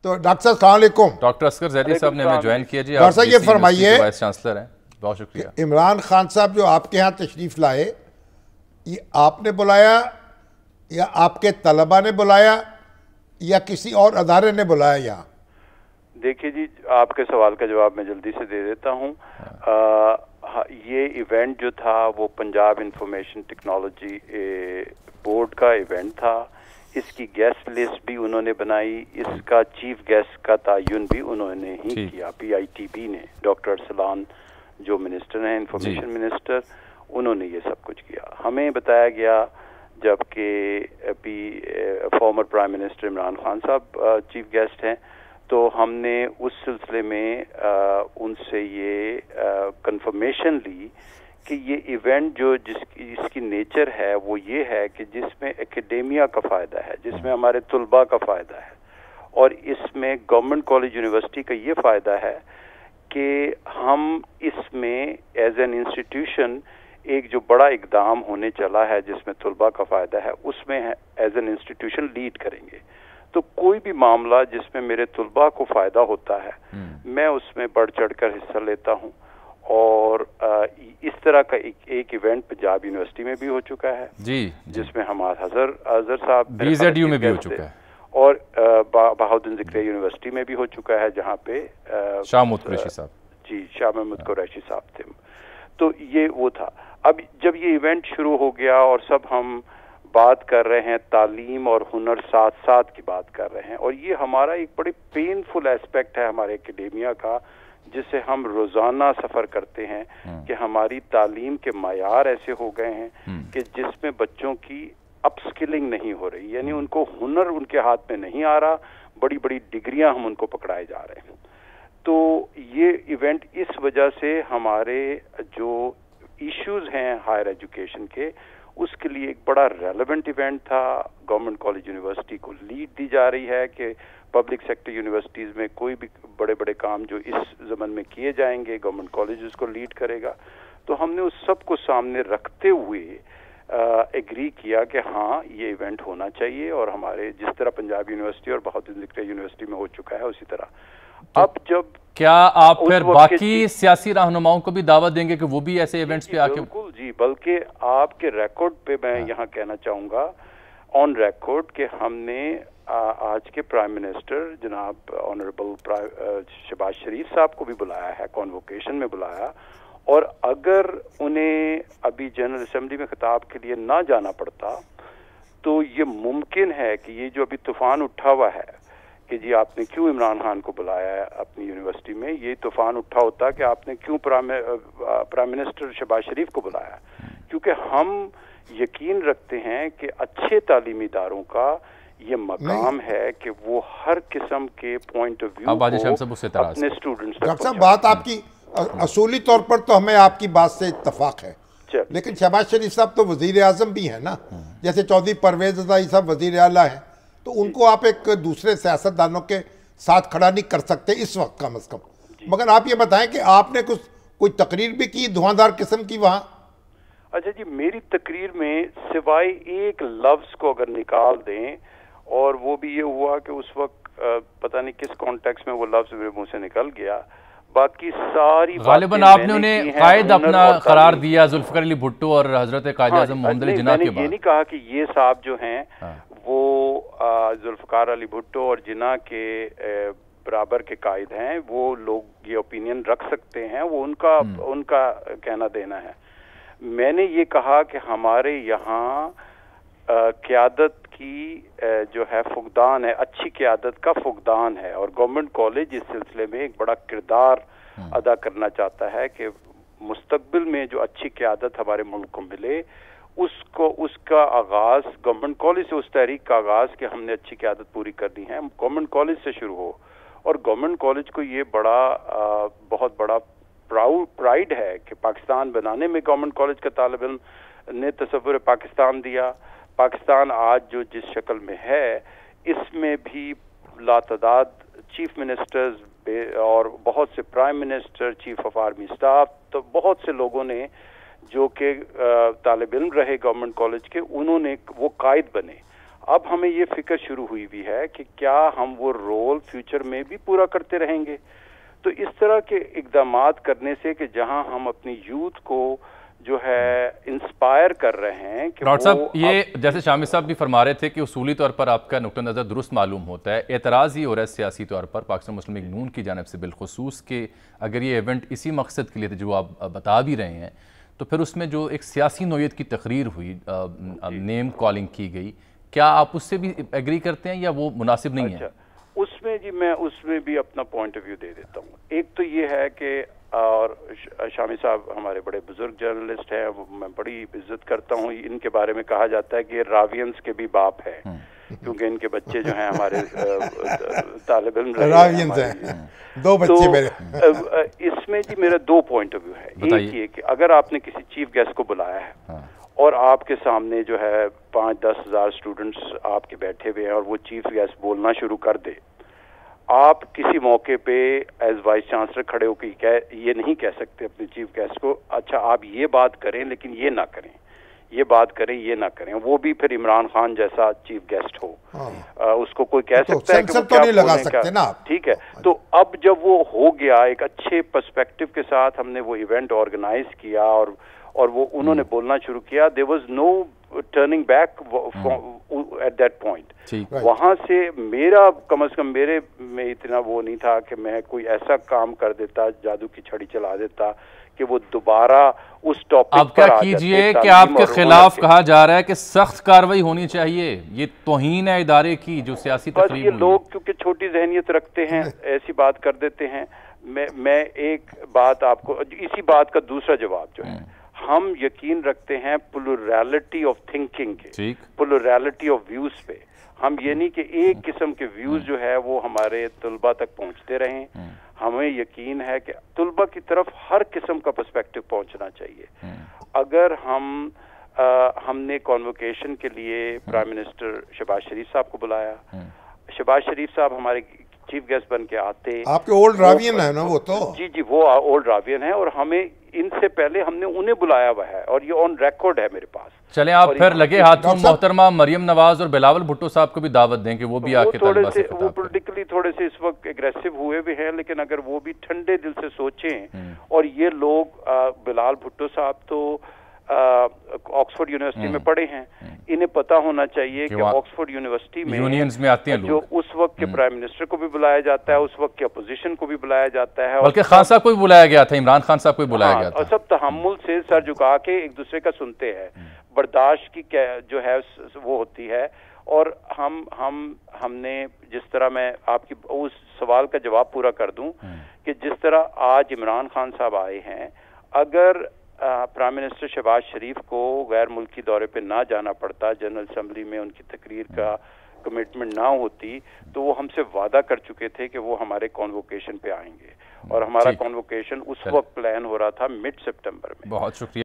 تو ڈاکٹر صاحب السلام علیکم. ڈاکٹر اصغر زیدی صاحب نے ہمیں جوائن کیا. جی ڈاکٹر صاحب یہ فرمائیے وائس چانسلر ہیں, بہت شکریہ. عمران خان صاحب جو آپ کے ہاں تشریف لائے, یہ آپ نے بلایا یا آپ کے طلبہ نے بلایا یا کسی اور ادارے نے بلایا یہاں؟ دیکھیے جی, آپ کے سوال کا جواب میں جلدی سے دے دیتا ہوں. یہ ایونٹ جو تھا وہ پنجاب انفارمیشن ٹیکنالوجی بورڈ کا ایونٹ تھا. اس کی گیسٹ لسٹ بھی انہوں نے بنائی, اس کا چیف گیسٹ کا تعین بھی انہوں نے ہی کیا, پی آئی ٹی بی نے. ڈاکٹر ارسلان جو منسٹر ہیں انفارمیشن منسٹر, انہوں نے یہ سب کچھ کیا. ہمیں بتایا گیا جبکہ former prime minister Imran Khan صاحب چیف گیسٹ ہیں, تو ہم نے اس سلسلے میں ان سے یہ کنفرمیشن لی کہ یہ ایونٹ جو اس کی نیچر ہے وہ یہ ہے کہ جس میں اکیڈیمیا کا فائدہ ہے, جس میں ہمارے طلباء کا فائدہ ہے, اور اس میں گورنمنٹ کالج یونیورسٹی کا یہ فائدہ ہے کہ ہم اس میں ایز این انسٹیٹیوشن ایک جو بڑا اقدام ہونے چلا ہے جس میں طلباء کا فائدہ ہے, اس میں ایز این انسٹیٹیوشن لیڈ کریں گے. تو کوئی بھی معاملہ جس میں میرے طلباء کو فائدہ ہوتا ہے میں اس میں بڑھ چڑھ کر حصہ لیتا ہوں. اور اس طرح کا ایک ایونٹ پنجاب یونیورسٹی میں بھی ہو چکا ہے جس میں ہمارا حضر صاحب BZU میں بھی ہو چکا ہے, اور بہاؤالدین ذکریہ یونیورسٹی میں بھی ہو چکا ہے جہاں پہ شاہ محمود قریشی صاحب, جی شاہ محمود قریشی صاحب تھے. تو یہ وہ تھا. اب جب یہ ایونٹ شروع ہو گیا اور سب ہم بات کر رہے ہیں, تعلیم اور ہنر ساتھ ساتھ کی بات کر رہے ہیں, اور یہ ہمارا ایک بڑی پینفل ایسپیکٹ ہے ہمارے اکیڈیمیا کا, جس سے ہم روزانہ سفر کرتے ہیں کہ ہماری تعلیم کے معیار ایسے ہو گئے ہیں کہ جس میں بچوں کی اپ سکلنگ نہیں ہو رہی, یعنی ان کو ہنر ان کے ہاتھ میں نہیں آ رہا, بڑی بڑی ڈگریاں ہم ان کو پکڑائے جا رہے ہیں. تو یہ ایونٹ اس وجہ سے ہمارے جو ایشوز ہیں ہائر ایجوکیشن کے, اس کے لیے ایک بڑا ریلیونٹ ایونٹ تھا. گورنمنٹ کالج یونیورسٹی کو لیڈ دی جا رہی ہے کہ پبلک سیکٹر یونیورسٹیز میں کوئی بھی بڑے بڑے کام جو اس زمن میں کیے جائیں گے گورنمنٹ کالج اس کو لیڈ کرے گا. تو ہم نے اس سب کو سامنے رکھتے ہوئے ایگری کیا کہ ہاں یہ ایونٹ ہونا چاہیے, اور ہمارے جس طرح پنجاب یونیورسٹی اور بہاؤالدین ذکریہ یونیورسٹی میں ہو چکا ہے اسی طرح. اب جب کیا آپ پھر باقی سیاسی رہنماؤں کو بھی دعوت دیں گے کہ وہ بھی ایسے ایونٹس پہ آکے؟ بالکل جی, بلکہ آپ کے ریکارڈ پہ میں یہاں کہنا چاہوں گا آن ریکارڈ کہ ہم نے آج کے پرائم منسٹر جناب آنریبل شہباز شریف صاحب کو بھی بلایا ہے, کانووکیشن میں بلایا, اور اگر انہیں ابھی جنرل اسمبلی میں خطاب کے لیے نہ جانا پڑتا تو یہ ممکن ہے کہ یہ جو ابھی طوفان اٹھا ہوا ہے کہ جی آپ نے کیوں عمران خان کو بلایا ہے اپنی یونیورسٹی میں, یہ طوفان اٹھا ہوتا کہ آپ نے کیوں پرائم منسٹر شہباز شریف کو بلایا. کیونکہ ہم یقین رکھتے ہیں کہ اچھے تعلیمی اداروں کا یہ مقام ہے کہ وہ ہر قسم کے پوائنٹ آف ویو کو اپنے اسٹوڈنٹس تک. ڈاکٹر صاحب بات آپ کی اصولی طور پر تو ہمیں آپ کی بات سے اتفاق ہے, لیکن شہباز شریف صاحب تو وزیر اعظم بھی ہیں نا, جیسے چودھری پرویز رضائی صاحب وزیر اعلیٰ ہیں, تو ان کو آپ ایک دوسرے سیاستدانوں کے ساتھ کھڑا نہیں کر سکتے اس وقت کم از کم. مگر آپ یہ بتائیں کہ آپ نے کوئی تقریر بھی کی دھواں دار قسم کی وہاں؟ اچھا جی, میری تقریر میں سوائے ایک لفظ کو اگر نکال دیں, اور وہ بھی یہ ہوا کہ اس وقت پتہ نہیں کس کانٹیکس میں وہ لفظ میرے منہ سے نکل گیا, باقی ساری غالباً آپ نے انہیں قائد اپنا قرار دیا ذوالفقار علی بھٹو اور حضرت قائد اعظم محمد علی جناح کے بعد. میں نے یہ نہیں کہا کہ یہ صاحب جو ہیں وہ ذوالفقار علی بھٹو اور جناح کے برابر کے قائد ہیں, وہ لوگ یہ اوپینین رکھ سکتے ہیں, وہ ان کا کہنا دینا ہے. میں نے یہ کہا کہ ہمارے یہاں قیادت کی جو ہے فقدان ہے, اچھی قیادت کا فقدان ہے, اور گورنمنٹ کالج اس سلسلے میں ایک بڑا کردار ادا کرنا چاہتا ہے کہ مستقبل میں جو اچھی قیادت ہمارے ملک کو ملے, اس کا آغاز گورنمنٹ کالج سے, اس تحریک کا آغاز کہ ہم نے اچھی قیادت پوری کرنی ہے گورنمنٹ کالج سے شروع ہو. اور گورنمنٹ کالج کو یہ بہت بڑا پرائیڈ ہے کہ پاکستان بنانے میں گورنمنٹ کالج کا طالب علم نے تصور پاکستان دیا. پاکستان آج جو جس شکل میں ہے اس میں بھی لاتعداد چیف منسٹرز اور بہت سے prime minister, chief of army staff, تو بہت سے لوگوں نے جو کہ طالب علم رہے گورنمنٹ کالج کے, انہوں نے وہ قائد بنے. اب ہمیں یہ فکر شروع ہوئی بھی ہے کہ کیا ہم وہ رول فیوچر میں بھی پورا کرتے رہیں گے. تو اس طرح کے اقدامات کرنے سے کہ جہاں ہم اپنی یوتھ کو جو ہے انسپائر کر رہے ہیں کہ ڈاکٹر صاحب یہ جیسے شامی صاحب بھی فرما رہے تھے کہ اصولی طور پر آپ کا نقطہ نظر درست معلوم ہوتا ہے. اعتراض یہ ہو رہا ہے سیاسی طور پر پاکستان مسلم لیگ نون کی جانب سے بالخصوص کہ اگر یہ ایونٹ اسی مقصد کے لیے جو آپ بتا بھی رہے ہیں تو پھر اس میں جو ایک سیاسی نوعیت کی تقریر ہوئی، نیم کالنگ کی گئی، کیا آپ اس سے بھی ایگری کرتے ہیں یا وہ مناسب نہیں ہے؟ اس میں جی میں اس میں بھی اپنا پوائنٹ آف ویو دے دیتا ہوں. ایک تو یہ ہے کہ اور شامی صاحب ہمارے بڑے بزرگ جرنلسٹ ہیں، میں بڑی عزت کرتا ہوں. ان کے بارے میں کہا جاتا ہے کہ یہ راوینز کے بھی باپ ہے، کیونکہ ان کے بچے جو ہیں ہمارے طالب علم راوینز ہیں. دو بچے میرے. اس میں جی میرا دو پوائنٹ آف ویو ہے. ایک یہ کہ اگر آپ نے کسی چیف گیسٹ کو بلایا ہے اور آپ کے سامنے جو ہے 5-10 ہزار اسٹوڈنٹس آپ کے بیٹھے ہوئے ہیں اور وہ چیف گیسٹ بولنا شروع کر دے، آپ کسی موقع پہ ایز وائس چانسلر کھڑے ہو کے یہ نہیں کہہ سکتے اپنے چیف گیسٹ کو اچھا آپ یہ بات کریں لیکن یہ نہ کریں، یہ بات کریں یہ نہ کریں. وہ بھی پھر عمران خان جیسا چیف گیسٹ ہو، اس کو کوئی کہہ سکتا ہے کہ وہ کیا بولیں گا. ٹھیک ہے. تو اب جب وہ ہو گیا ایک اچھے پرسپیکٹو کے ساتھ ہم نے وہ ایونٹ آرگنائز کیا اور وہ انہوں نے بولنا شروع کیا، there was no turning back at that point. وہاں سے میرا کم از کم میرے میں اتنا وہ نہیں تھا کہ میں کوئی ایسا کام کر دیتا، جادو کی چھڑی چلا دیتا کہ وہ دوبارہ اس ٹاپک پر آپ کیا کیجئے کہ آپ کے خلاف کہا جا رہا ہے کہ سخت کارروائی ہونی چاہیے، یہ توہین ہے ادارے کی جو سیاسی تقریب ہوئی. یہ لوگ کیونکہ چھوٹی ذہنیت رکھتے ہیں ایسی بات کر دیتے ہیں. میں ایک بات آپ کو اسی بات کا دوسرا جواب جو ہے، ہم یقین رکھتے ہیں پلورالٹی آف تھنکنگ کے، پلورالٹی آف ویوز پہ. ہم یہ نہیں کہ ایک قسم کے ویوز جو ہے وہ ہمارے طلبہ تک پہنچتے رہیں. ہمیں یقین ہے کہ طلبہ کی طرف ہر قسم کا پرسپیکٹو پہنچنا چاہیے. اگر ہم نے کانوکیشن کے لیے پرائم منسٹر شہباز شریف صاحب کو بلایا، شہباز شریف صاحب ہمارے چیف گیسٹ بن کے آتے. آپ کے اولڈ راوین ہیں نا وہ تو؟ جی وہ اولڈ راوین ہیں اور ہمیں ان سے پہلے ہم نے انہیں بلایا ہوا ہے اور یہ آن ریکارڈ ہے میرے پاس. چلیں آپ پھر لگے ہاتھوں محترمہ مریم نواز اور بلاول بھٹو صاحب کو بھی دعوت دیں کہ وہ بھی آ کے طلبہ سے خطاب کریں. وہ پولیٹیکلی تھوڑے سے اس وقت اگریسو ہوئے بھی ہیں، لیکن اگر وہ بھی ٹھنڈے دل سے سوچیں. اور یہ لوگ بلال بھٹو صاحب تو آکسفورڈ یونیورسٹی میں پڑھے ہیں، انہیں پتا ہونا چاہیے کہ آکسفورڈ یونیورسٹی میں یونینز میں آتے ہیں جو اس وقت کے پرائم منسٹر کو بھی بلایا جاتا ہے، اس وقت کے اپوزیشن کو بھی بلایا جاتا ہے، بلکہ خان صاحب کو بھی بلایا گیا تھا، عمران خان صاحب کو بھی بلایا گیا تھا. اور سب تحمل سے سر جھکا کے ایک دوسرے کا سنتے ہیں. برداشت کی جو ہے وہ ہوتی ہے. اور ہم نے جس طرح میں آپ کی اس سوال کا جواب پورا کر دوں کہ جس طرح آج عمران خان صاحب آئے ہیں، اگر پرائم منسٹر شہباز شریف کو غیر ملکی دورے پہ نہ جانا پڑتا، جنرل اسمبلی میں ان کی تقریر کا کمٹمنٹ نہ ہوتی، تو وہ ہم سے وعدہ کر چکے تھے کہ وہ ہمارے کانوکیشن پہ آئیں گے. اور ہمارا کانوکیشن اس وقت پلان ہو رہا تھا مڈ سپٹمبر میں. بہت شکریہ.